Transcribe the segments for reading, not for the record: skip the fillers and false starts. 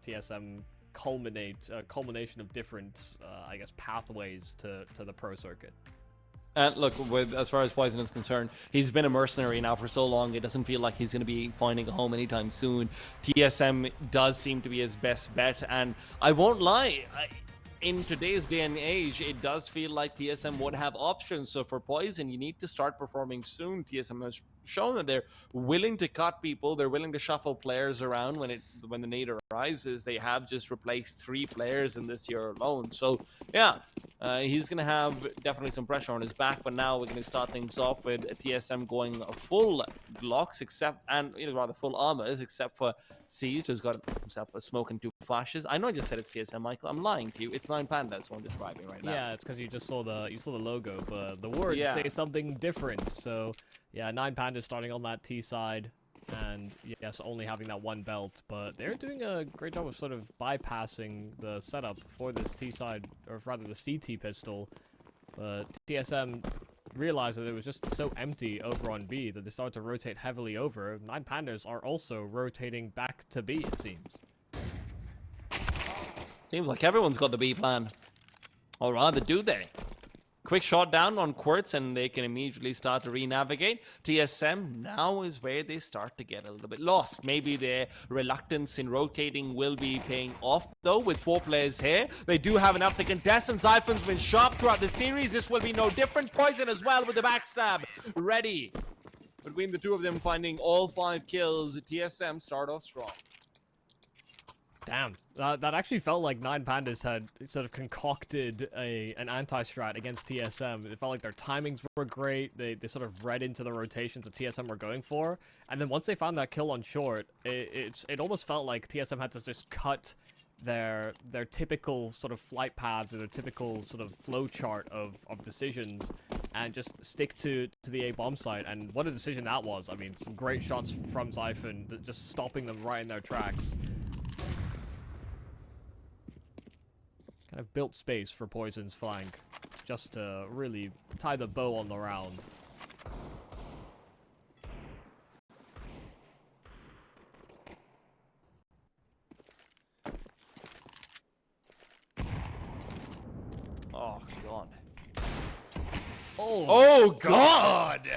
TSM culmination of different, I guess, pathways to the pro circuit. And look, as far as Poison is concerned, he's been a mercenary now for so long, it doesn't feel like he's going to be finding a home anytime soon. TSM does seem to be his best bet, and I won't lie, in today's day and age, it does feel like TSM would have options. So for Poison, you need to start performing soon. TSM has shown that they're willing to cut people, they're willing to shuffle players around when the need arises. They have just replaced 3 players in this year alone. So yeah, he's going to have definitely some pressure on his back, but now we're going to start things off with TSM going full Glocks, full armors, except for Siege, who's got himself a smoke and 2 flashes. I know I just said it's TSM, Michael. I'm lying to you. It's 9 Pandas who I'm describing right now. Yeah, it's because you just saw the logo, but the words say something different. So yeah, 9 Pandas starting on that T side, and yes, only having that 1 belt, but they're doing a great job of sort of bypassing the setup for this T side, or rather the CT pistol. But TSM realized that it was just so empty over on B that they started to rotate heavily over. 9 Pandas are also rotating back to B, it seems. Seems like everyone's got the B plan. Or rather, do they? Quick shot down on KWERTZZ, and they can immediately start to re-navigate. TSM now is where they start to get a little bit lost. Maybe their reluctance in rotating will be paying off, though, with 4 players here. They do have enough to contest, and Zyphon's been sharp throughout the series. This will be no different. Poison as well with the backstab. Ready. Between the two of them finding all 5 kills, TSM start off strong. Damn, that actually felt like 9 Pandas had sort of concocted an anti-strat against TSM. It felt like their timings were great. They sort of read into the rotations that TSM were going for. And then once they found that kill on short, it almost felt like TSM had to just cut their typical sort of flight paths or their typical sort of flow chart of decisions and just stick to the A bomb site. And what a decision that was. I mean, some great shots from Zyphon, just stopping them right in their tracks. Kind of built space for Poison's flank, just to really tie the bow on the round. Oh, God. Oh God!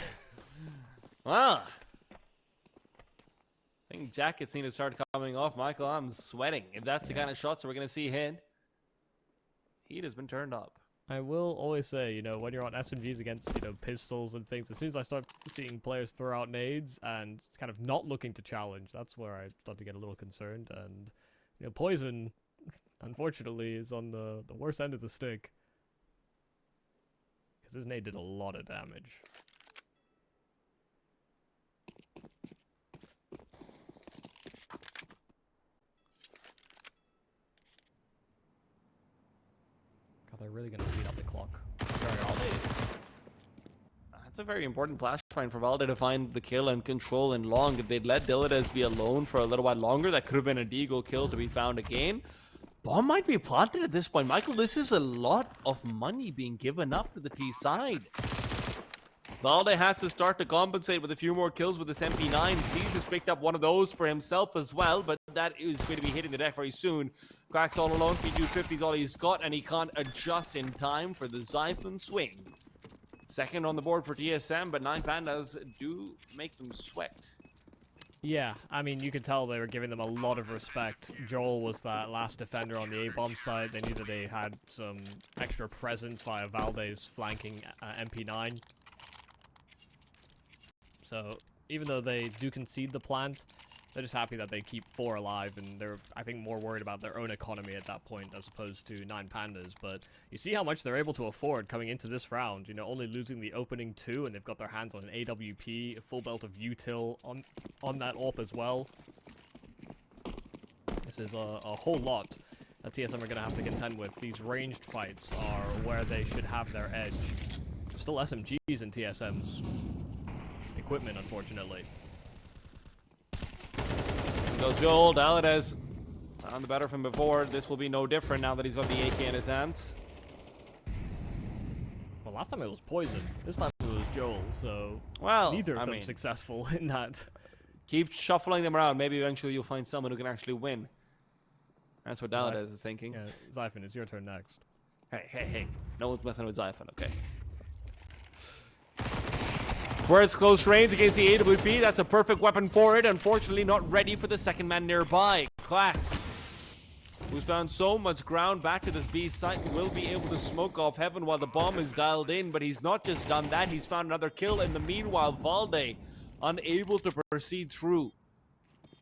Ah. I think jackets need to start coming off, Michael. I'm sweating. If that's the kind of shots we're going to see hit, heat has been turned up. I will always say, you know, when you're on SMGs against, you know, pistols and things, as soon as I start seeing players throw out nades and kind of not looking to challenge, that's where I start to get a little concerned. And, you know, Poison, unfortunately, is on the worst end of the stick. Because his nade did a lot of damage. They're really going to beat up the clock. That's a very important flashpoint for Valde to find the kill and control in long. If they'd let Dilides be alone for a little while longer, that could have been a Deagle kill to be found again. Bomb might be planted at this point. Michael, this is a lot of money being given up to the T side. Valde has to start to compensate with a few more kills with this MP9. Siege has picked up one of those for himself as well, but that is going to be hitting the deck very soon. Cracks all alone, P250 is all he's got, and he can't adjust in time for the Zyphon swing. Second on the board for TSM, but 9 Pandas do make them sweat. Yeah, I mean, you could tell they were giving them a lot of respect. Joel was that last defender on the A-bomb side. They knew that they had some extra presence via Valde's flanking MP9. So, even though they do concede the plant, they're just happy that they keep 4 alive, and they're, I think, more worried about their own economy at that point as opposed to 9 Pandas. But you see how much they're able to afford coming into this round, you know, only losing the opening 2, and they've got their hands on an AWP, a full belt of util on that AWP as well. This is a whole lot that TSM are going to have to contend with. These ranged fights are where they should have their edge. Still SMGs in TSM's equipment, unfortunately. Goes Joel, Dalides on the better from before. This will be no different now that he's got the AK in his hands. Well, last time it was Poison. This time it was Joel, so well, neither of them successful in that. Keep shuffling them around. Maybe eventually you'll find someone who can actually win. That's what Dallas is thinking. Yeah, Zyphon, it's your turn next. Hey. No one's messing with Zyphon, okay? KWERTZZ close range against the AWP. That's a perfect weapon for it. Unfortunately, not ready for the second man nearby. KWERTZZ, who's found so much ground back to this B site, will be able to smoke off heaven while the bomb is dialed in. But he's not just done that. He's found another kill. In the meanwhile, Valde unable to proceed through.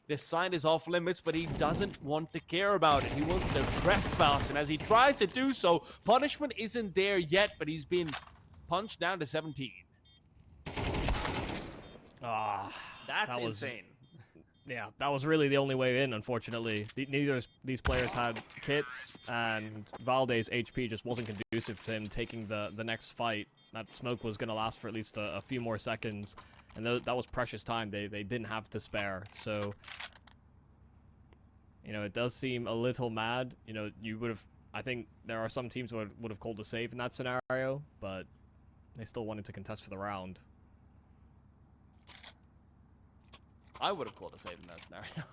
This side is off limits, but he doesn't want to care about it. He wants to trespass, and as he tries to do so, punishment isn't there yet, but he's been punched down to 17. That's insane. Yeah, that was really the only way in, unfortunately. Neither of these players had kits, and Valde's HP just wasn't conducive to him taking the next fight. That smoke was going to last for at least a few more seconds, and that was precious time they didn't have to spare. So, you know, it does seem a little mad. You know, you would have... I think there are some teams who would have called a save in that scenario, but they still wanted to contest for the round. I would have called a save in that scenario.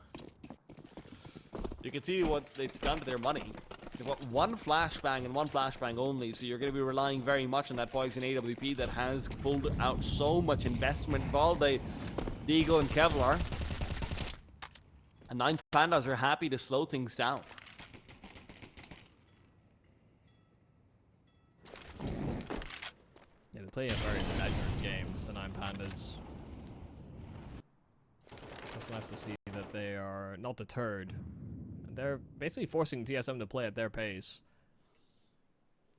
You can see what it's done to their money. They've got one flashbang and one flashbang only, so you're going to be relying very much on that Poison AWP that has pulled out so much investment. Valde, Deagle, and Kevlar. And 9 Pandas are happy to slow things down. Yeah, they play a very measured game, the 9 Pandas. It's nice to see that they are not deterred. And they're basically forcing TSM to play at their pace,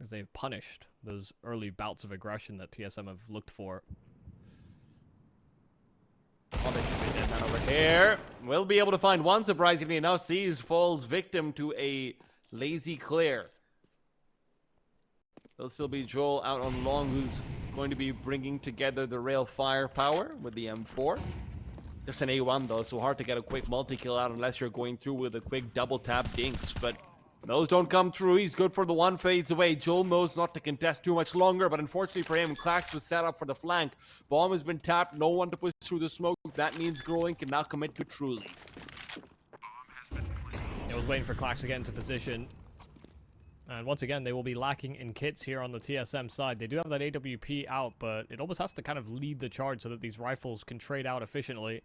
as they've punished those early bouts of aggression that TSM have looked for. Oh, they should be dead man over here. We'll be able to find one, surprisingly enough. Sees falls victim to a lazy clear. There'll still be Joel out on long, who's going to be bringing together the rail firepower with the M4. Just an A1 though, so hard to get a quick multi-kill out unless you're going through with a quick double tap dinks, but those don't come through. He's good for the one, fades away. Joel knows not to contest too much longer, but unfortunately for him, KWERTZZ was set up for the flank. Bomb has been tapped, no one to push through the smoke. That means glowiing can now commit to truly. I was waiting for KWERTZZ to get into position. And once again, they will be lacking in kits here on the TSM side. They do have that AWP out, but it almost has to kind of lead the charge so that these rifles can trade out efficiently.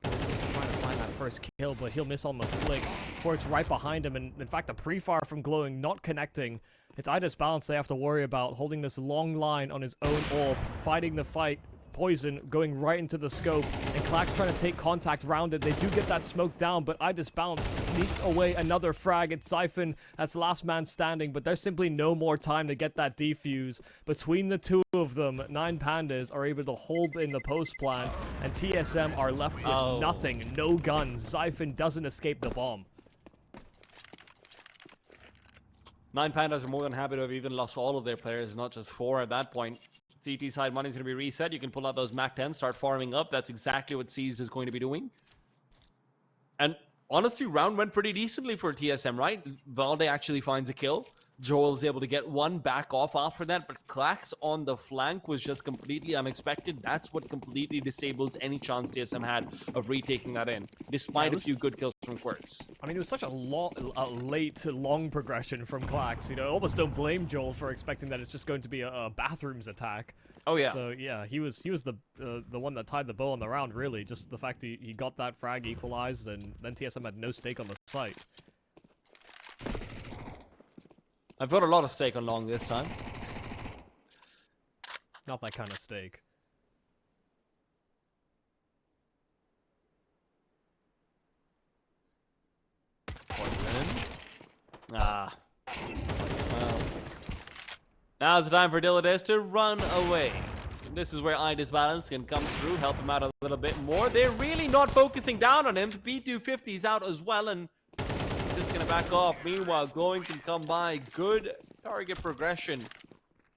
Trying to find that first kill, but he'll miss on the flick. KWERTZZ right behind him, and in fact, the pre-fire from glowiing not connecting. It's iDISBALANCE they have to worry about, holding this long line on his own orb, fighting the fight. Poison going right into the scope, and KWERTZZ trying to take contact round it. They do get that smoke down, but iDISBALANCE sneaks away another frag. It's Zyphon that's last man standing, but there's simply no more time to get that defuse. Between the two of them, 9 Pandas are able to hold in the post plant, and TSM are left with nothing, no guns. Zyphon doesn't escape the bomb. 9 Pandas are more than happy to have even lost all of their players, not just 4 at that point. CT side money is going to be reset. You can pull out those Mac 10, start farming up. That's exactly what Seized is going to be doing. And honestly, round went pretty decently for TSM, right? Valde actually finds a kill. Joel is able to get one back off after that, but KWERTZZ on the flank was just completely unexpected. That's what completely disables any chance TSM had of retaking that in, despite a few good kills from KWERTZZ. I mean, it was such a late, long progression from KWERTZZ. You know, I almost don't blame Joel for expecting that it's just going to be a bathrooms attack. Oh yeah. So yeah, he was the one that tied the bow on the round. Really, just the fact he got that frag equalized, and then TSM had no stake on the site. I've got a lot of stake on long this time. Not that kind of stake. Well, now's the time for Dilladis to run away. This is where iDISBALANCE can come through, help him out a little bit more. They're really not focusing down on him. P250's out as well, and just gonna back off. Meanwhile, glowiing can come by. Good target progression,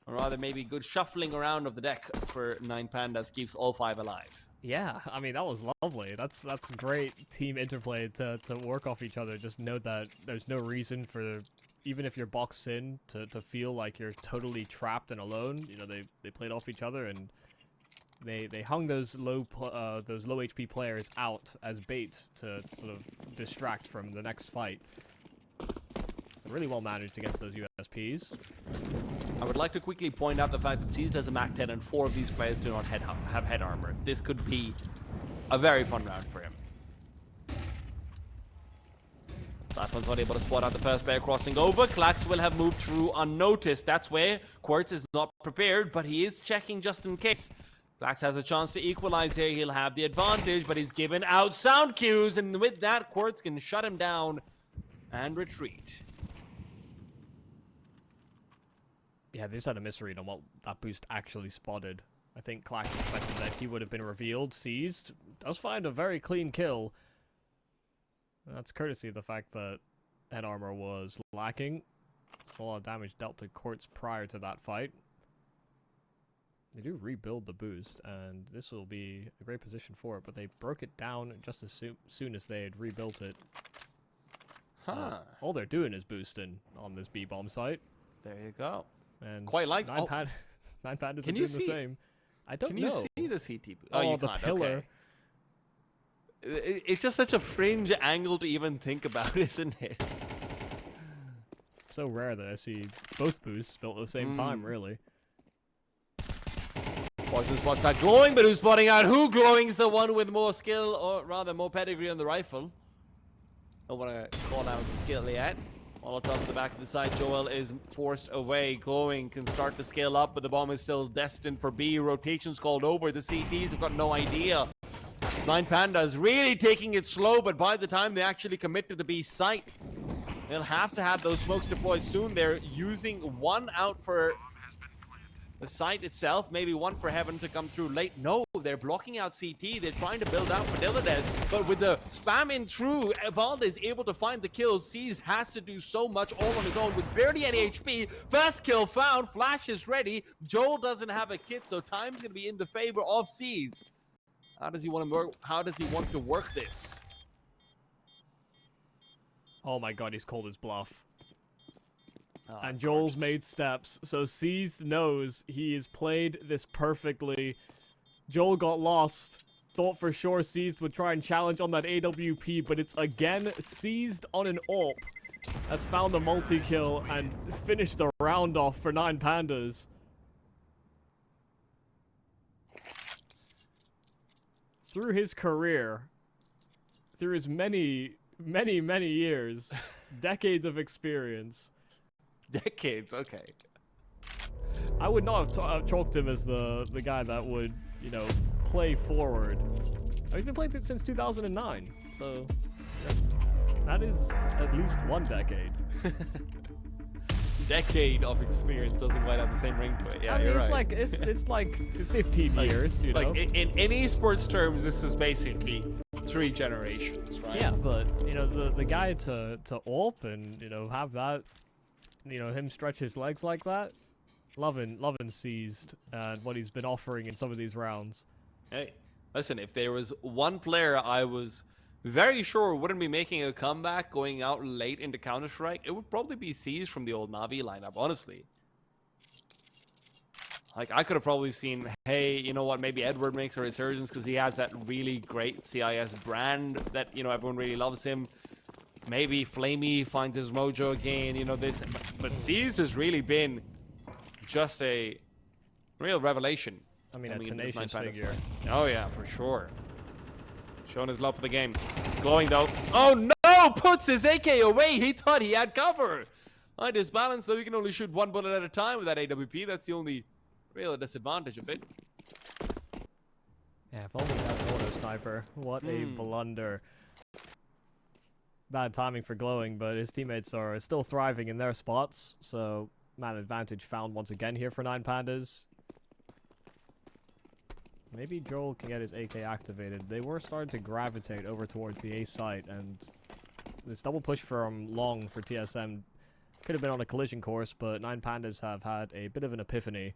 or rather maybe good shuffling around of the deck for 9 Pandas, keeps all 5 alive. Yeah, I mean, that was lovely. That's great team interplay to work off each other. Just know that there's no reason for, even if you're boxed in, to feel like you're totally trapped and alone. You know, they played off each other, and they hung those low HP players out as bait to sort of distract from the next fight. Really well managed against those USPs. I would like to quickly point out the fact that Seized has a MAC 10 and 4 of these players do not have head armor. This could be a very fun round for him. Cypher's not able to spot out the first player crossing over. Klax will have moved through unnoticed. That's where KWERTZZ is not prepared, but he is checking just in case. Klax has a chance to equalize here. He'll have the advantage, but he's given out sound cues, and with that, KWERTZZ can shut him down and retreat. Yeah, they just had a misread on what that boost actually spotted. I think Klax expected that he would have been revealed. Seized does find a very clean kill. That's courtesy of the fact that head armor was lacking. A lot of damage dealt to KWERTZZ prior to that fight. They do rebuild the boost, and this will be a great position for it, but they broke it down just as soon as they had rebuilt it. All they're doing is boosting on this B-bomb site. There you go. And quite like Nine Pandas are doing the same. I don't know. Can you see the CT boost? Oh, you the can't. pillar. Okay. It's just such a fringe angle to even think about, isn't it? So rare that I see both boosts built at the same time, really. Poison spots are glowing, but who's spotting out who? Glowing's the one with more skill, or rather more pedigree on the rifle. Don't want to call out skill yet. Molotov to the back of the side. Joel is forced away. Glowing can start to scale up, but the bomb is still destined for B. Rotation's called over. The CTs have got no idea. Nine Pandas really taking it slow, but by the time they actually commit to the B site, they'll have to have those smokes deployed soon. They're using one out for the site itself, maybe one for Heaven to come through late. No, they're blocking out CT. They're trying to build out for Dilladez, but with the spam in through, Evalda is able to find the kills. Seized has to do so much all on his own with barely any HP. First kill found. Flash is ready. Joel doesn't have a kit, so time's going to be in the favor of Seized. How does he want to work? How does he want to work this? Oh my god, he's called his bluff. Oh, and Joel's made steps, so Seized knows he has played this perfectly. Joel got lost. Thought for sure Seized would try and challenge on that AWP, but it's again Seized on an AWP. That's found a multi-kill and finished the round off for Nine Pandas. Through his career, through his many years, decades of experience. Decades, okay. I would not have chalked him as the guy that would, you know, play forward. He's been playing since 2009, so that is at least one decade. Decade of experience doesn't quite have the same ring to it. Yeah, I mean, you're it's right. like it's like 15 years, you know. Like in esports terms, this is basically 3 generations, right? Yeah, but you know the guy to AWP and you know have that, you know, him stretch his legs like that, loving Seized and what he's been offering in some of these rounds. Hey, listen, if there was one player I was very sure wouldn't be making a comeback going out late into Counter-Strike, it would probably be Seized from the old Navi lineup, honestly. Like, I could have probably seen, hey, you know what, maybe Edward makes a resurgence because he has that really great CIS brand that, you know, everyone really loves him. Maybe Flamey finds his mojo again, you know, this. But Seized has really been just a real revelation. I mean, a tenacious figure. Oh, yeah, for sure. Showing his love for the game. Glowing, though. Oh, no! Puts his AK away! He thought he had cover! iDISBALANCE, though, he can only shoot one bullet at a time with that AWP. That's the only real disadvantage of it. Yeah, if only that auto sniper. What a blunder. Bad timing for Glowing, but his teammates are still thriving in their spots, so man advantage found once again here for Nine Pandas. Maybe Joel can get his AK activated. They were starting to gravitate over towards the A site, and this double push from long for TSM could have been on a collision course, but Nine Pandas have had a bit of an epiphany,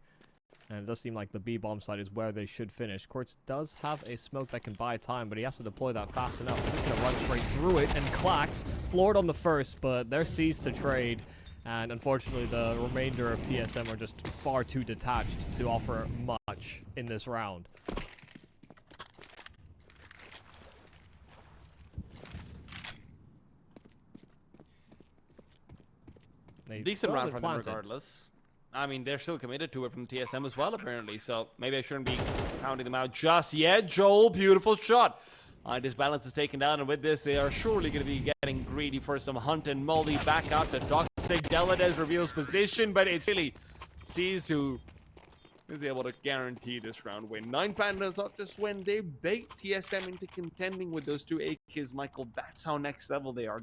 and it does seem like the B bomb site is where they should finish. KWERTZZ does have a smoke that can buy time, but he has to deploy that fast enough. He's going to run straight through it, and Klax floored on the first, but they're seized to trade. And unfortunately, the remainder of TSM are just far too detached to offer much in this round. Decent round from them regardless. I mean, they're still committed to it from TSM as well, apparently. So maybe I shouldn't be counting them out just yet. Joel, beautiful shot. iDISBALANCE is taken down, and with this, they are surely going to be getting greedy for some hunt and molly. Back out to Toxic. Delades reveals position, but it's really sees who is able to guarantee this round win. 9 Pandas not just win, they bait TSM into contending with those two AKs, Michael. That's how next level they are.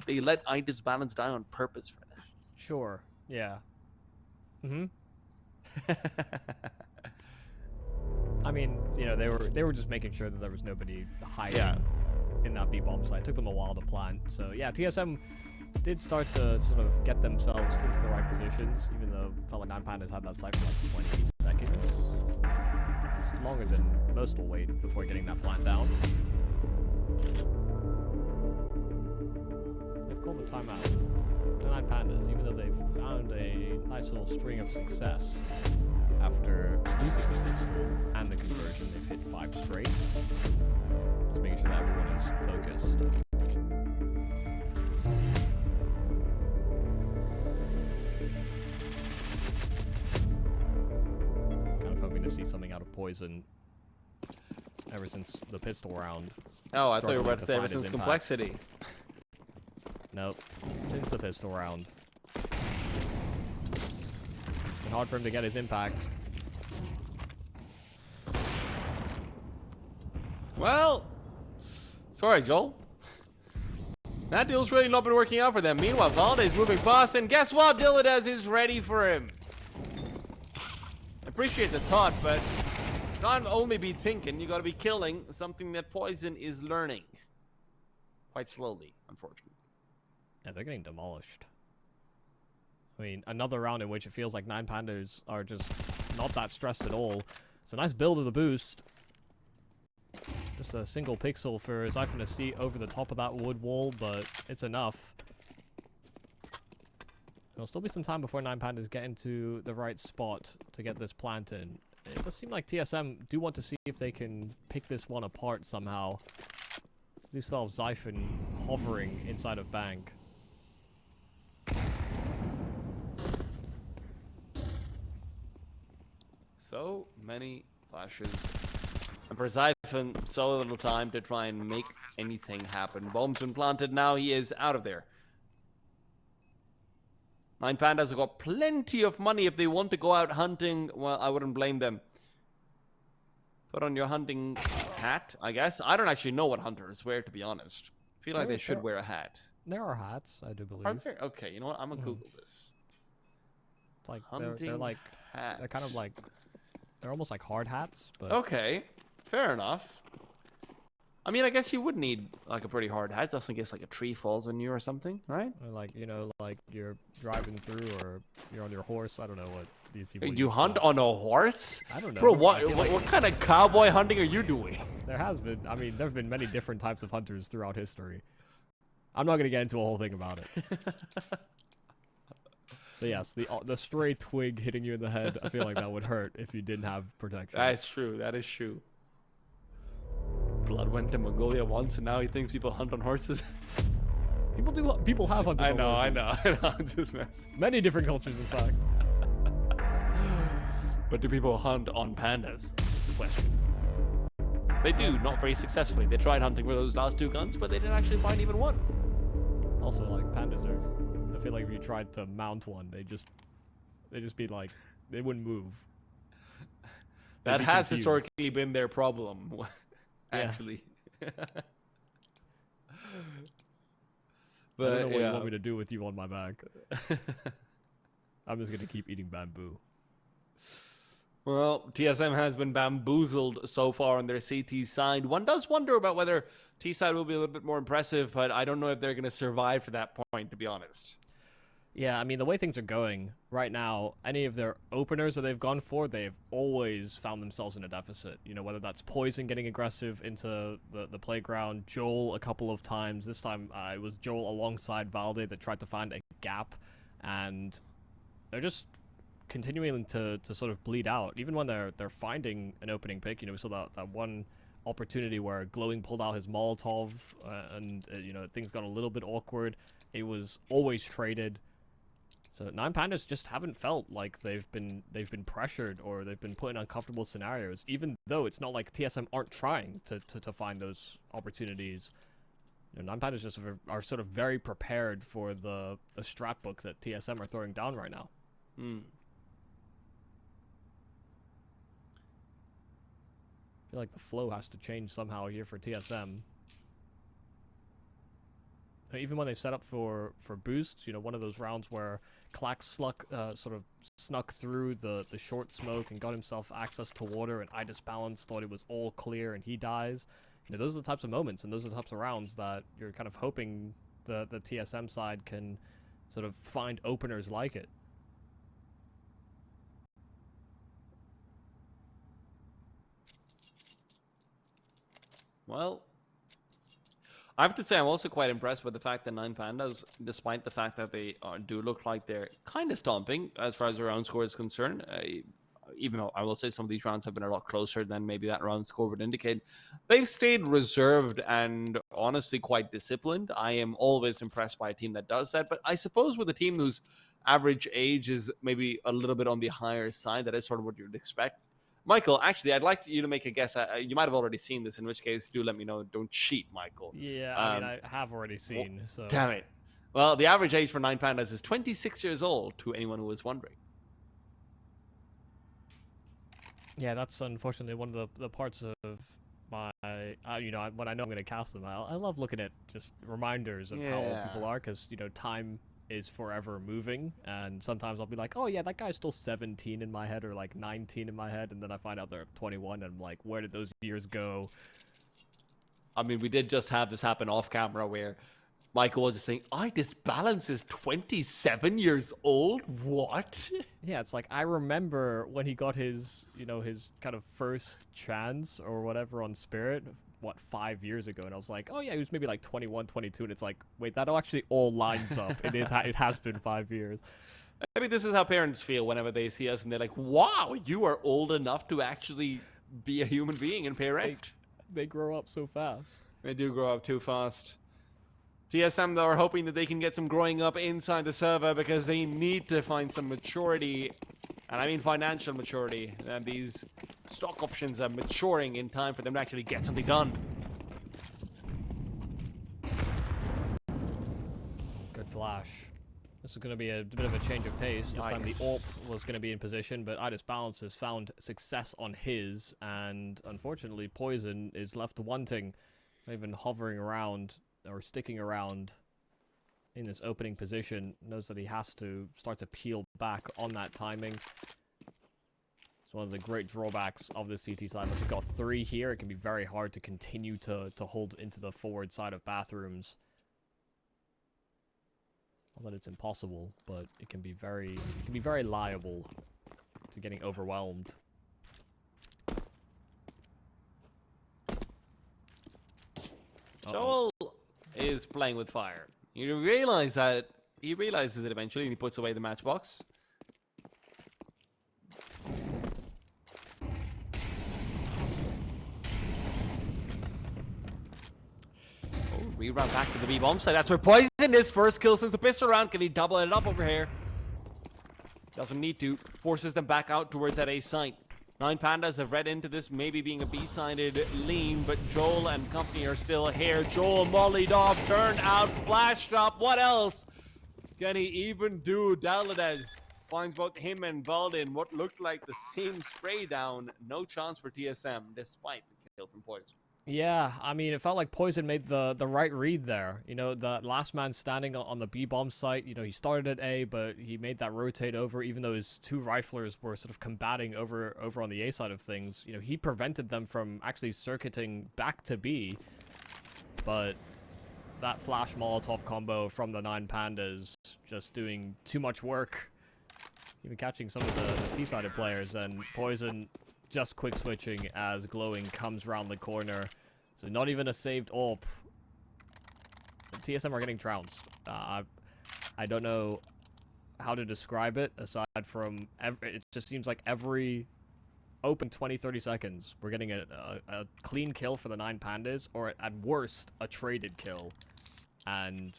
They let iDISBALANCE die on purpose for that. Sure. Yeah. I mean, you know, they were just making sure that there was nobody hiding in that B-bomb site. It took them a while to plant. So yeah, TSM did start to sort of get themselves into the right positions, even though it felt like 9 Pandas had that site for like 20 seconds. It's longer than most will wait before getting that plant down. They've called the timeout. The 9 Pandas, even though they've found a nice little string of success after losing the pistol and the conversion, they've hit 5 straight. Just making sure that everyone is focused. Kind of hoping to see something out of Poison ever since the pistol round. Oh, I thought you were about to say ever since Complexity. Nope. Since the pistol round. Been hard for him to get his impact. Well, sorry, Joel. That deal's really not been working out for them. Meanwhile, Valdez moving past, and guess what? Delades is ready for him. Appreciate the thought, but not only be thinking, you gotta be killing, something that Poison is learning. Quite slowly, unfortunately. Yeah, they're getting demolished. I mean, another round in which it feels like 9 Pandas are just not that stressed at all. It's a nice build of the boost. Just a single pixel for Zyphon to see over the top of that wood wall, but it's enough. There'll still be some time before 9 Pandas get into the right spot to get this plant in. It does seem like TSM do want to see if they can pick this one apart somehow. They still have Zyphon hovering inside of Bank. So many flashes. And for Zyphon, so little time to try and make anything happen. Bomb's been planted, now he is out of there. 9 Pandas have got plenty of money if they want to go out hunting. Well, I wouldn't blame them. Put on your hunting hat, I guess. I don't actually know what hunters wear, to be honest. I feel like they should wear a hat. There are hats, I do believe. Are there? Okay, you know what? I'm gonna Google this. It's like Hunting they're like hat. they're kind of like they're almost like hard hats, but Okay, fair enough. I mean, I guess you would need like a pretty hard hat just in case like a tree falls on you or something, right? or like, you know, like you're driving through or you're on your horse. I don't know what these people You use hunt for. on a horse? I don't know. Bro, I feel like what kind of cowboy hunting are you doing? there has been. I mean, there have been many different types of hunters throughout history. I'm not gonna get into a whole thing about it. But yes, the stray twig hitting you in the head, I feel like that would hurt if you didn't have protection. That's true. That is true. Blood went to Mongolia once, and now he thinks people hunt on horses. People have hunted I on know, horses. I'm just messing. Many different cultures, in fact. But do people hunt on pandas? That's the question. They do, not very successfully. They tried hunting with those last 2 guns, but they didn't actually find even one. Also, like, pandas are... I feel like if you tried to mount one, they'd just be like... They wouldn't move. That be has confused. historically been their problem, actually. I don't know But what you want me to do with you on my back. I'm just gonna keep eating bamboo. Well, TSM has been bamboozled so far on their CT side. One does wonder about whether T side will be a little bit more impressive, but I don't know if they're going to survive to that point, to be honest. Yeah, I mean, the way things are going right now, any of their openers that they've gone for, they've always found themselves in a deficit. You know, whether that's Poison getting aggressive into the playground, Joel a couple of times. This time, it was Joel alongside Valde that tried to find a gap, and they're just continuing to sort of bleed out. Even when they're finding an opening pick, you know, we saw that one opportunity where Glowiing pulled out his Molotov, and, you know, things got a little bit awkward. It was always traded. So 9Pandas just haven't felt like they've been pressured or they've been put in uncomfortable scenarios, even though it's not like TSM aren't trying to find those opportunities. You know, 9Pandas just are sort of very prepared for the strat book that TSM are throwing down right now. Hmm. I feel like the flow has to change somehow here for TSM. Even when they set up for boosts, you know, one of those rounds where Clack sort of snuck through the short smoke and got himself access to water, and iDISBALANCE thought it was all clear and he dies. You know, those are the types of moments and those are the types of rounds that you're kind of hoping the TSM side can sort of find openers like it. Well, I have to say I'm also quite impressed with the fact that 9Pandas, despite the fact that they do look like they're kind of stomping as far as the round score is concerned, even though I will say some of these rounds have been a lot closer than maybe that round score would indicate, they've stayed reserved and honestly quite disciplined. I am always impressed by a team that does that, but I suppose with a team whose average age is maybe a little bit on the higher side, that is sort of what you'd expect. Michael, actually, I'd like you to make a guess. You might have already seen this, in which case, do let me know. Don't cheat, Michael. Yeah, I mean, I have already seen, so... Damn it. Well, the average age for 9Pandas is 26 years old, to anyone who was wondering. Yeah, that's unfortunately one of the parts of my, you know, when I know I'm going to cast them, I love looking at just reminders of how old people are, because, you know, time is forever moving, and sometimes I'll be like, oh yeah, that guy's still 17 in my head, or like 19 in my head, and then I find out they're 21, and I'm like, where did those years go? I mean, we did just have this happen off camera where Michael was just saying, iDISBALANCE is 27 years old? What? Yeah, it's like, I remember when he got his, you know, his kind of first chance or whatever on Spirit, what, 5 years ago, and I was like, oh yeah, he was maybe like 21, 22, and it's like, wait, that actually all lines up. It has been 5 years. Maybe this is how parents feel whenever they see us and they're like, wow, you are old enough to actually be a human being and parent. They grow up so fast. They do grow up too fast. TSM, though, are hoping that they can get some growing up inside the server because they need to find some maturity, and I mean financial maturity, and these stock options are maturing in time for them to actually get something done. Good flash. This is going to be a bit of a change of pace. This time the AWP was going to be in position, but iDISBALANCE has found success on his, and unfortunately Poison is left wanting, not even hovering around or sticking around in this opening position. Knows that he has to start to peel back on that timing. It's one of the great drawbacks of the CT side. Unless you've got 3 here, it can be very hard to continue to hold into the forward side of bathrooms. Not that it's impossible, but it can be very liable to getting overwhelmed. Joel is playing with fire. He realizes it eventually, and he puts away the matchbox. Reroute back to the B bomb site. That's where Poison is. First kill since the pistol round. Can he double it up over here? Doesn't need to. Forces them back out towards that A site. 9Pandas have read into this maybe being a B-sided lean, but Joel and company are still here. Joel mollied off, turned out, flashed up. What else can he even do? Dalades finds both him and Valdin what looked like the same spray down. No chance for TSM, despite the kill from Poison. Yeah, I mean, it felt like Poison made the right read there. You know, the last man standing on the B-bomb site, you know, he started at A, but he made that rotate over, even though his 2 riflers were sort of combating over on the A side of things. You know, he prevented them from actually circuiting back to B, but that flash Molotov combo from the 9Pandas just doing too much work, even catching some of the T-sided players, and Poison just quick switching as Glowing comes around the corner. So not even a saved AWP. TSM are getting trounced. I don't know how to describe it, aside from it just seems like every open 20-30 seconds we're getting a clean kill for the 9Pandas, or at worst a traded kill. And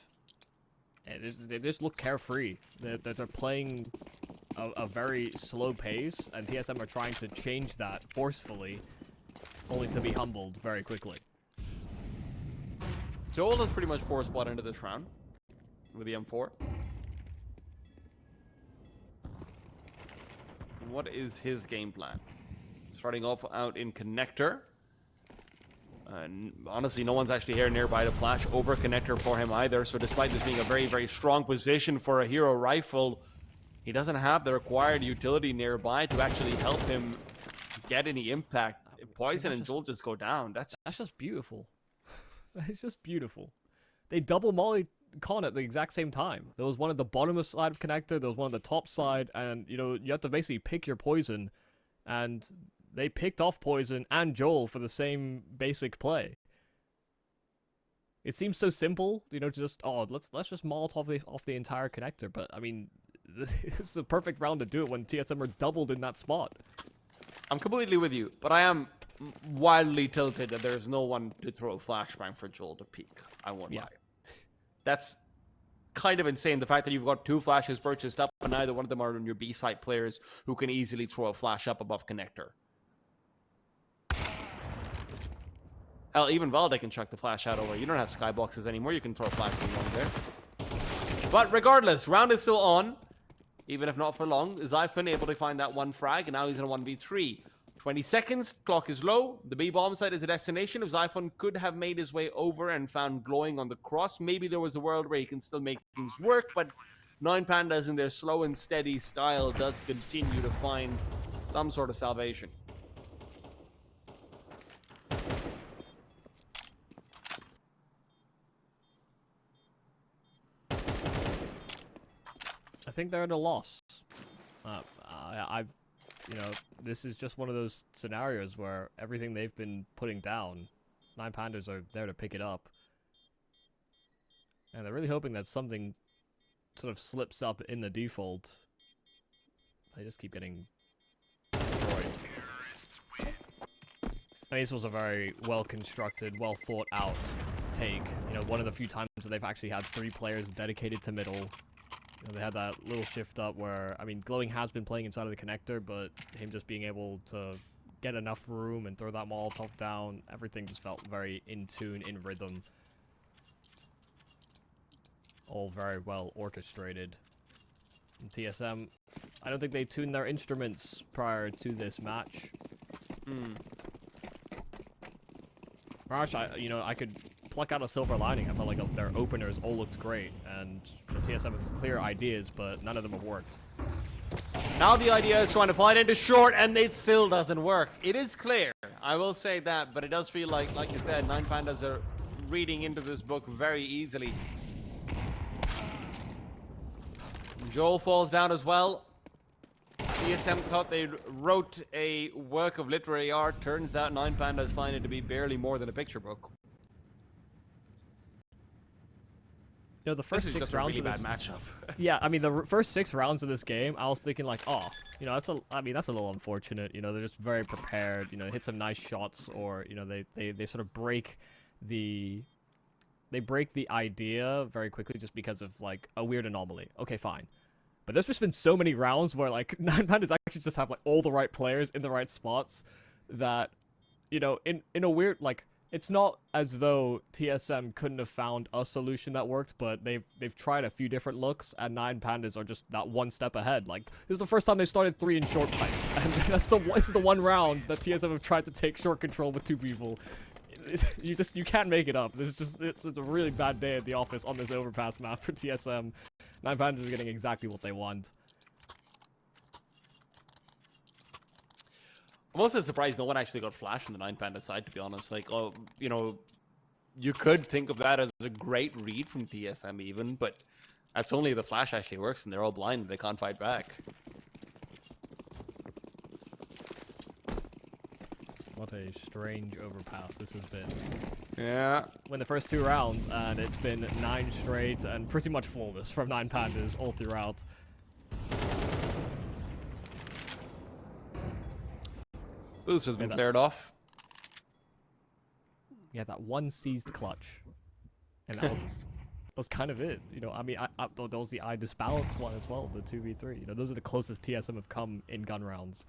They just look carefree. They're playing a very slow pace, and TSM are trying to change that forcefully, only to be humbled very quickly. Joel has pretty much 4 spot into this round with the M4. What is his game plan? Starting off out in connector. Honestly, no one's actually here nearby to flash over connector for him either. So despite this being a very, very strong position for a hero rifle, he doesn't have the required utility nearby to actually help him get any impact. Poison and Joel just go down. That's just beautiful. It's just beautiful. They double molly con at the exact same time. There was one at the bottom side of connector, there was one on the top side, and you know, you have to basically pick your poison, and they picked off Poison and Joel for the same basic play. It seems so simple, you know, just let's just Molotov off the entire connector, but I mean, this is a perfect round to do it when TSM are doubled in that spot. I'm completely with you, but I am wildly tilted that there's no one to throw a flashbang for Joel to peek. I won't lie. That's kind of insane. The fact that you've got 2 flashes purchased up, and neither one of them are on your B-site players who can easily throw a flash up above connector. Hell, even Valde can chuck the flash out over. You don't have skyboxes anymore. You can throw a flash from one there. But regardless, round is still on. Even if not for long, Zyphon able to find that 1 frag, and now he's in a 1v3. 20 seconds, clock is low. The B bomb site is a destination. If Zyphon could have made his way over and found glowing on the cross, maybe there was a world where he can still make things work, but 9 Pandas in their slow and steady style does continue to find some sort of salvation. I think they're at a loss. You know, this is just one of those scenarios where everything they've been putting down, 9 Pandas are there to pick it up. And they're really hoping that something sort of slips up in the default. They just keep getting destroyed. I mean, this was a very well-constructed, well-thought-out take. You know, one of the few times that they've actually had 3 players dedicated to middle. You know, they had that little shift up where, I mean, Glowing has been playing inside of the connector, but him just being able to get enough room and throw that Molotov down, everything just felt very in tune, in rhythm. All very well orchestrated. And TSM, I don't think they tuned their instruments prior to this match. Gosh, I could pluck out a silver lining. I felt like their openers all looked great, and the TSM have clear ideas, but none of them have worked. Now the idea is trying to fight into short, and it still doesn't work. It is clear, I will say that, but it does feel like you said, 9 Pandas are reading into this book very easily. Joel falls down as well. TSM thought they wrote a work of literary art. Turns out 9 Pandas find it to be barely more than a picture book. You know, the first 6 rounds of this... bad matchup. Yeah, I mean, the first 6 rounds of this game, I was thinking like, oh, you know, that's a little unfortunate. You know, they're just very prepared. You know, hit some nice shots, or you know, they sort of break the idea very quickly just because of like a weird anomaly. Okay, fine. But there's just been so many rounds where like 9 Pandas actually just have like all the right players in the right spots that, you know, in a weird, like, it's not as though TSM couldn't have found a solution that worked, but they've tried a few different looks, and 9 Pandas are just that one step ahead. Like, this is the first time they started 3 in short pipe, and this is the one round that TSM have tried to take short control with 2 people. You can't make it up. It's a really bad day at the office on this overpass map for TSM. 9 Pandas are getting exactly what they want. I'm also surprised no one actually got flash on the 9 Panda side, to be honest. Like, oh, you know, you could think of that as a great read from TSM even, but that's only if the flash actually works and they're all blind and they can't fight back. What a strange overpass this has been. Yeah. Win the first 2 rounds, and it's been 9 straight and pretty much flawless from 9 Pandas all throughout. Boost has been cleared off. Yeah, that one seized clutch. And that that's kind of it. You know, I mean, there was the iDISBALANCE one as well, the 2v3. You know, those are the closest TSM have come in gun rounds.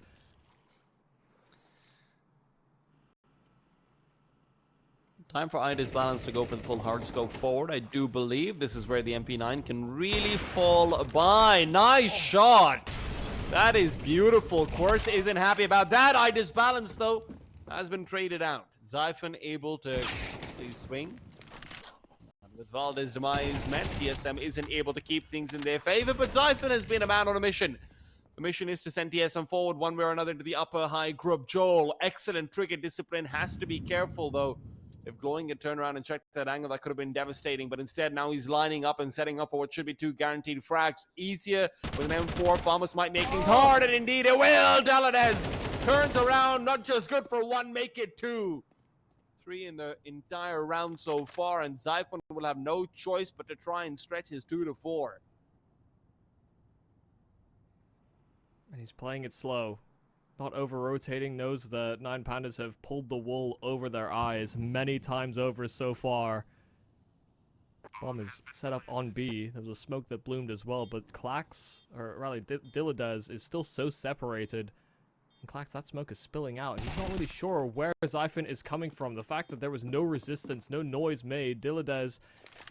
Time for iDISBALANCE to go for the full hard scope forward. I do believe this is where the MP9 can really fall by. Nice shot! That is beautiful. KWERTZZ isn't happy about that. iDISBALANCE, though, has been traded out. Zyphon able to please swing. And with Valdez's demise met, TSM isn't able to keep things in their favor, but Zyphon has been a man on a mission. The mission is to send TSM forward one way or another to the upper high group. Joel, excellent trigger discipline. Has to be careful, though. If glowiing had turned around and checked that angle, that could have been devastating. But instead, now he's lining up and setting up for what should be 2 guaranteed frags. Easier with an M4. Bombus might make things hard, and indeed it will. Daladez turns around. Not just good for 1, make it 2. 3 in the entire round so far, and Zyphon will have no choice but to try and stretch his 2 to 4. And he's playing it slow. Not over-rotating, knows that 9 Pandas have pulled the wool over their eyes many times over so far. Bomb is set up on B. There was a smoke that bloomed as well, but Klax, or rather Daladez, is still so separated. And Klax, that smoke is spilling out. He's not really sure where Zyphon is coming from. The fact that there was no resistance, no noise made. Daladez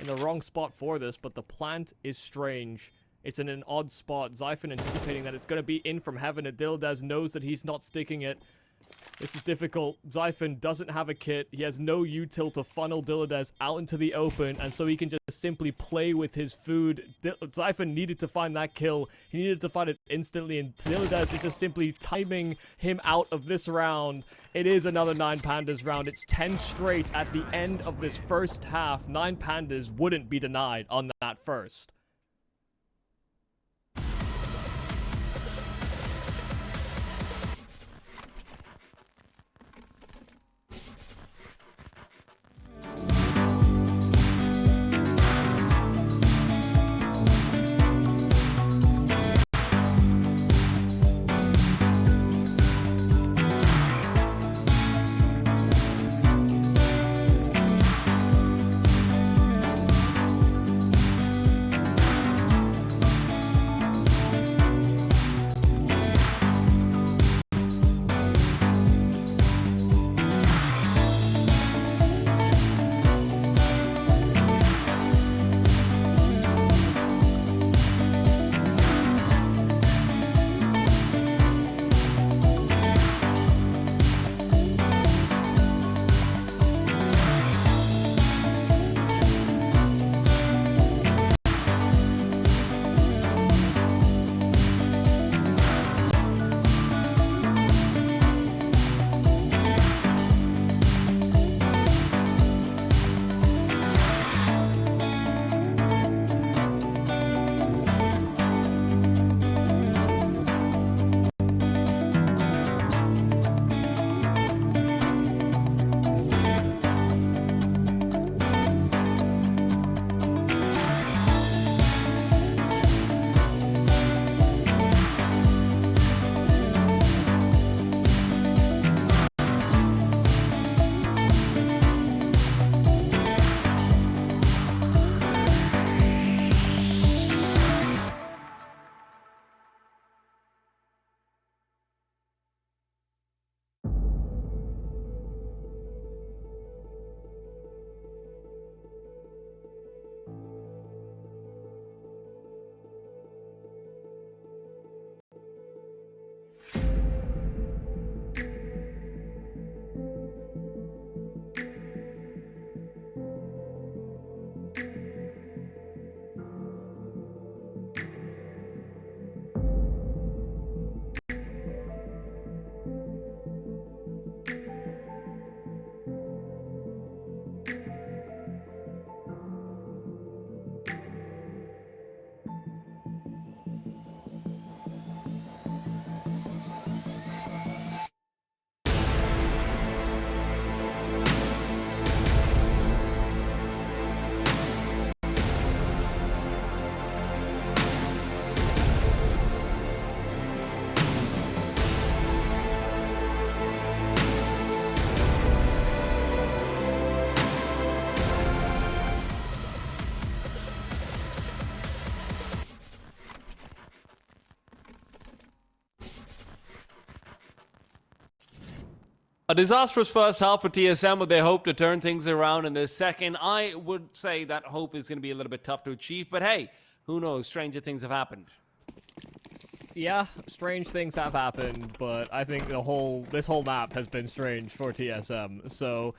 in the wrong spot for this, but the plant is strange. It's in an odd spot. Zyphon anticipating that it's going to be in from heaven, and Daladez knows that he's not sticking it. This is difficult. Zyphon doesn't have a kit. He has no util to funnel Daladez out into the open, and so he can just simply play with his food. Zyphon needed to find that kill. He needed to find it instantly, and Daladez is just simply timing him out of this round. It is another 9 Pandas round. It's 10 straight at the end of this first half. 9 Pandas wouldn't be denied on that first. A disastrous first half for TSM, but they hope to turn things around in the second. I would say that hope is going to be a little bit tough to achieve, but hey, who knows? Stranger things have happened. Yeah, strange things have happened, but I think this whole map has been strange for TSM. So,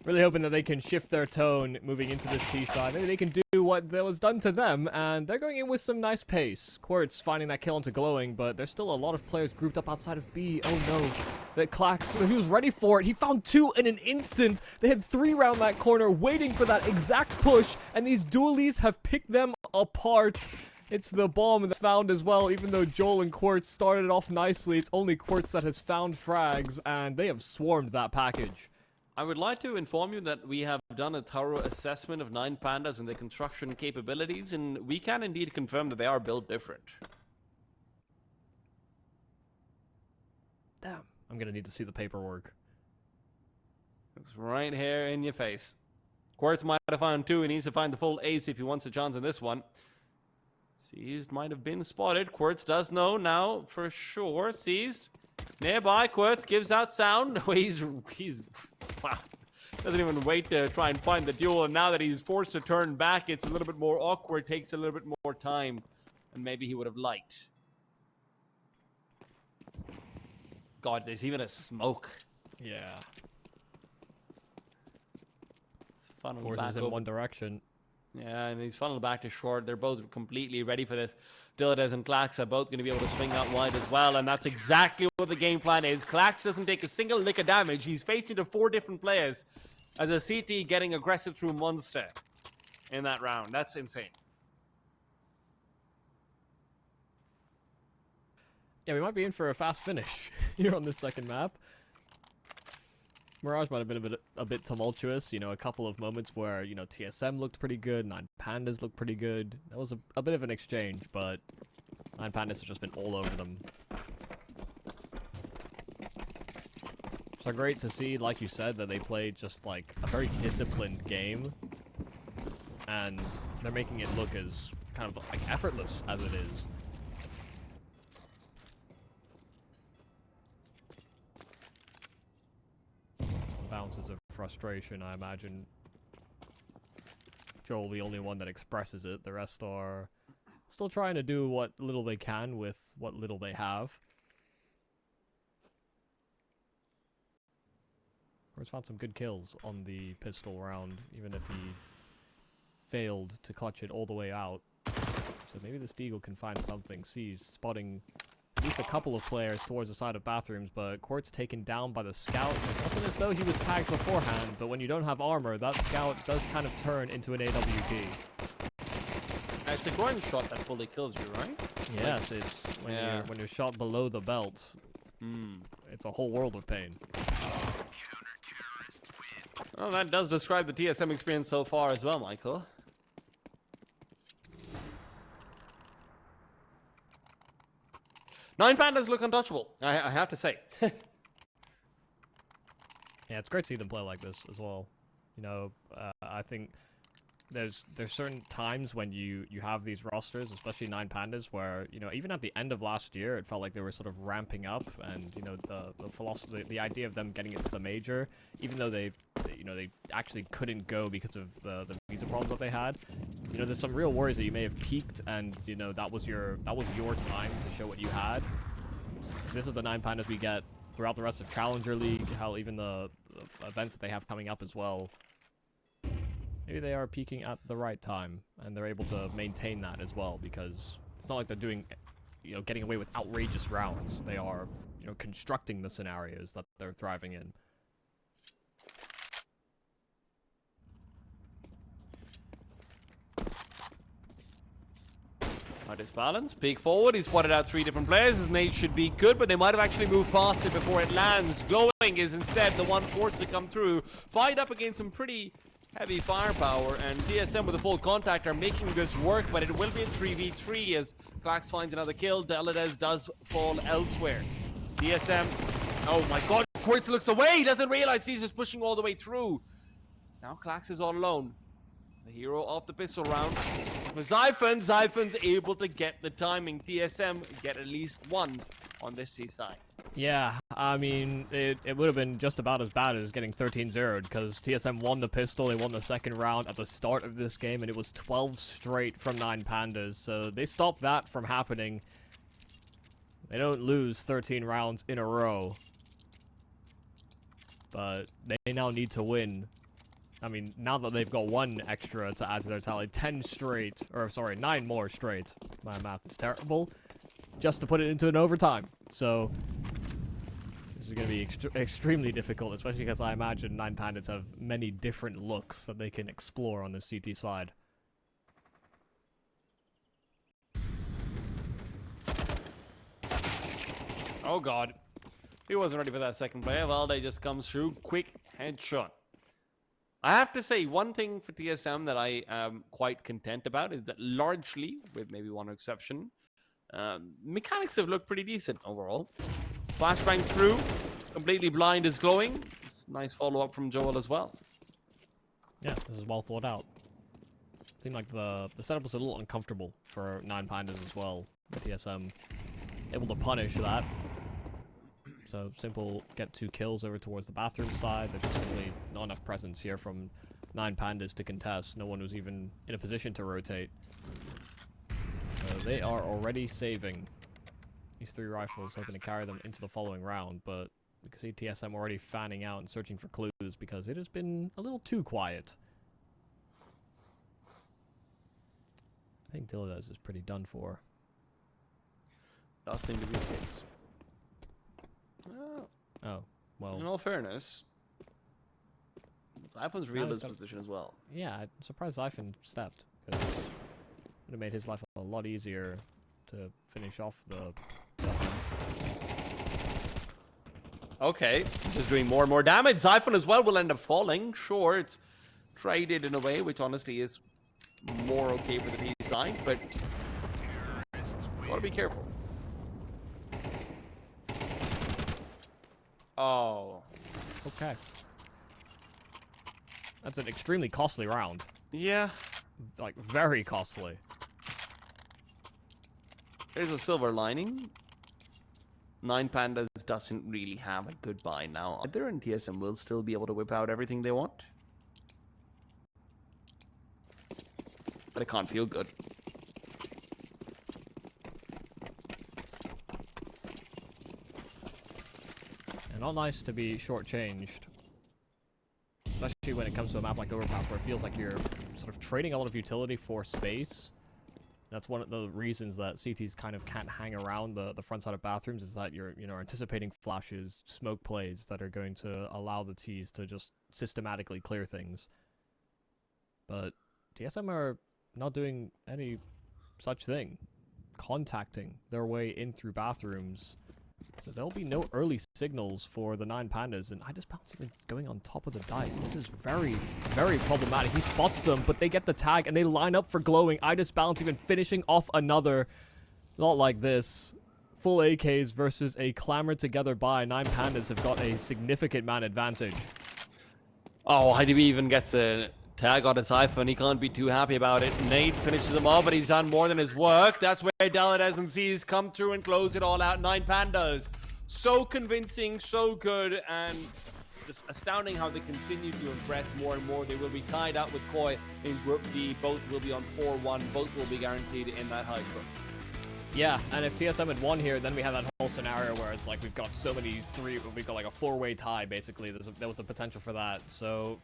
really hoping that they can shift their tone moving into this T side. Maybe they can do what was done to them, and they're going in with some nice pace. KWERTZZ finding that kill into glowing, but there's still a lot of players grouped up outside of B. Oh no, that Klax, he was ready for it. He found 2 in an instant. They had 3 round that corner, waiting for that exact push, and these dualies have picked them apart. It's the bomb that's found as well. Even though Joel and KWERTZZ started off nicely, it's only KWERTZZ that has found frags, and they have swarmed that package. I would like to inform you that we have done a thorough assessment of 9 Pandas and their construction capabilities, and we can indeed confirm that they are built different. Damn. I'm gonna need to see the paperwork. It's right here in your face. KWERTZZ might have found 2. He needs to find the full ace if he wants a chance in this one. Seized might have been spotted. KWERTZZ does know now for sure. Seized. Nearby, KWERTZZ gives out sound. He's wow. Doesn't even wait to try and find the duel. And now that he's forced to turn back, it's a little bit more awkward. Takes a little bit more time than maybe he would have liked. God, there's even a smoke. Yeah. It's funneled Forces back in over. one direction. Yeah, and he's funneled back to short. They're both completely ready for this. Diladez and Klax are both going to be able to swing out wide as well, and that's exactly what the game plan is. Klax doesn't take a single lick of damage. He's facing to 4 different players as a CT getting aggressive through Monster in that round. That's insane. Yeah, we might be in for a fast finish here on this second map. Mirage might have been a bit tumultuous, you know, a couple of moments where, you know, TSM looked pretty good, 9 Pandas looked pretty good. That was a bit of an exchange, but 9 Pandas has just been all over them. So great to see, like you said, that they played just like a very disciplined game, and they're making it look as kind of like effortless as it is. Bounces of frustration, I imagine. Joel the only one that expresses it. The rest are still trying to do what little they can with what little they have. KWERTZZ found some good kills on the pistol round, even if he failed to clutch it all the way out. So maybe this Deagle can find something. Sees spotting at least a couple of players towards the side of bathrooms, but KWERTZZ taken down by the scout. It wasn't as though he was tagged beforehand, but when you don't have armor, that scout does kind of turn into an AWP. It's a groin shot that fully kills you, right? Yes, it's when you're shot below the belt. It's a whole world of pain. Well, that does describe the TSM experience so far as well, Michael. Nine Pandas look untouchable, I have to say. Yeah, it's great to see them play like this as well. You know, I think there's certain times when you have these rosters, especially 9 Pandas, where, you know, even at the end of last year, it felt like they were sort of ramping up, and, you know, the philosophy, the idea of them getting into the major, even though they actually couldn't go because of the visa problems that they had. You know, there's some real worries that you may have peaked, and, you know, that was your time to show what you had. This is the 9 Pandas we get throughout the rest of Challenger League, how even the events that they have coming up as well. Maybe they are peaking at the right time, and they're able to maintain that as well, because it's not like they're doing, you know, getting away with outrageous rounds. They are, you know, constructing the scenarios that they're thriving in. iDISBALANCE, peek forward, he's spotted out 3 different players. His nade should be good, but they might have actually moved past it before it lands. Glowing is instead the one forced to come through. Fight up against some pretty heavy firepower, and TSM with a full contact are making this work, but it will be a 3v3 as Klax finds another kill. Diladez does fall elsewhere. TSM, oh my god, KWERTZZ looks away, he doesn't realize he's just pushing all the way through. Now Klax is all alone. The hero of the pistol round. Zyphon's able to get the timing. TSM get at least one on this C side. Yeah, I mean, it would have been just about as bad as getting 13-0'd, because TSM won the pistol, they won the second round at the start of this game, and it was 12 straight from 9 Pandas, so they stopped that from happening. They don't lose 13 rounds in a row. But they now need to win. I mean, now that they've got 1 extra to add to their tally, 10 straight, or sorry, 9 more straight. My math is terrible. Just to put it into an overtime. So, this is going to be extremely difficult, especially because I imagine 9 Pandas have many different looks that they can explore on the CT side. Oh god. He wasn't ready for that second play. Valde just comes through. Quick headshot. I have to say, one thing for TSM that I am quite content about is that largely, with maybe one exception, mechanics have looked pretty decent overall. Flashbang through. Completely blind is glowing. It's nice follow-up from Joel as well. Yeah, this is well thought out. Seemed like the setup was a little uncomfortable for 9 Pandas as well. TSM able to punish that. So simple, get 2 kills over towards the bathroom side. There's just simply not enough presence here from 9 Pandas to contest. No one was even in a position to rotate. So they are already saving these 3 rifles, hoping to carry them into the following round. But you can see TSM already fanning out and searching for clues because it has been a little too quiet. I think Dillard's is pretty done for. Does seem to be the case. Oh, well. In all fairness, Zyphon's real his position as well. Yeah, I'm surprised Zyphon stepped. Because it would have made his life a lot easier to finish off the hunt. Okay, just doing more and more damage. Zyphon as well will end up falling. Sure, it's traded in a way, which honestly is more okay for the T side, but gotta be careful. Oh. Okay. That's an extremely costly round. Yeah. Like, very costly. There's a silver lining. 9 Pandas doesn't really have a good buy now either, and TSM will still be able to whip out everything they want. But it can't feel good. And not nice to be shortchanged. Especially when it comes to a map like Overpass where it feels like you're sort of trading a lot of utility for space. That's one of the reasons that CTs kind of can't hang around the front side of bathrooms, is that you're, you know, anticipating flashes, smoke plays that are going to allow the Ts to just systematically clear things. But TSM are not doing any such thing. Contacting their way in through bathrooms. So there'll be no early signals for the 9 Pandas, and iDISBALANCE even going on top of the dice. This is very, very problematic. He spots them, but they get the tag, and they line up for glowing. iDISBALANCE even finishing off another. Not like this. Full AKs versus a clamored together by 9 Pandas have got a significant man advantage. Oh, IDB even gets a tag on his iPhone. He can't be too happy about it. Nate finishes them all, but he's done more than his work. That's where Dallas and Z's come through and close it all out. 9 Pandas. So convincing, so good, and just astounding how they continue to impress more and more. They will be tied up with Koi in Group D. Both will be on 4-1. Both will be guaranteed in that high group. Yeah, and if TSM had won here, then we have that whole scenario where it's like we've got so many we've got like a 4-way tie, basically. There was a potential for that. So...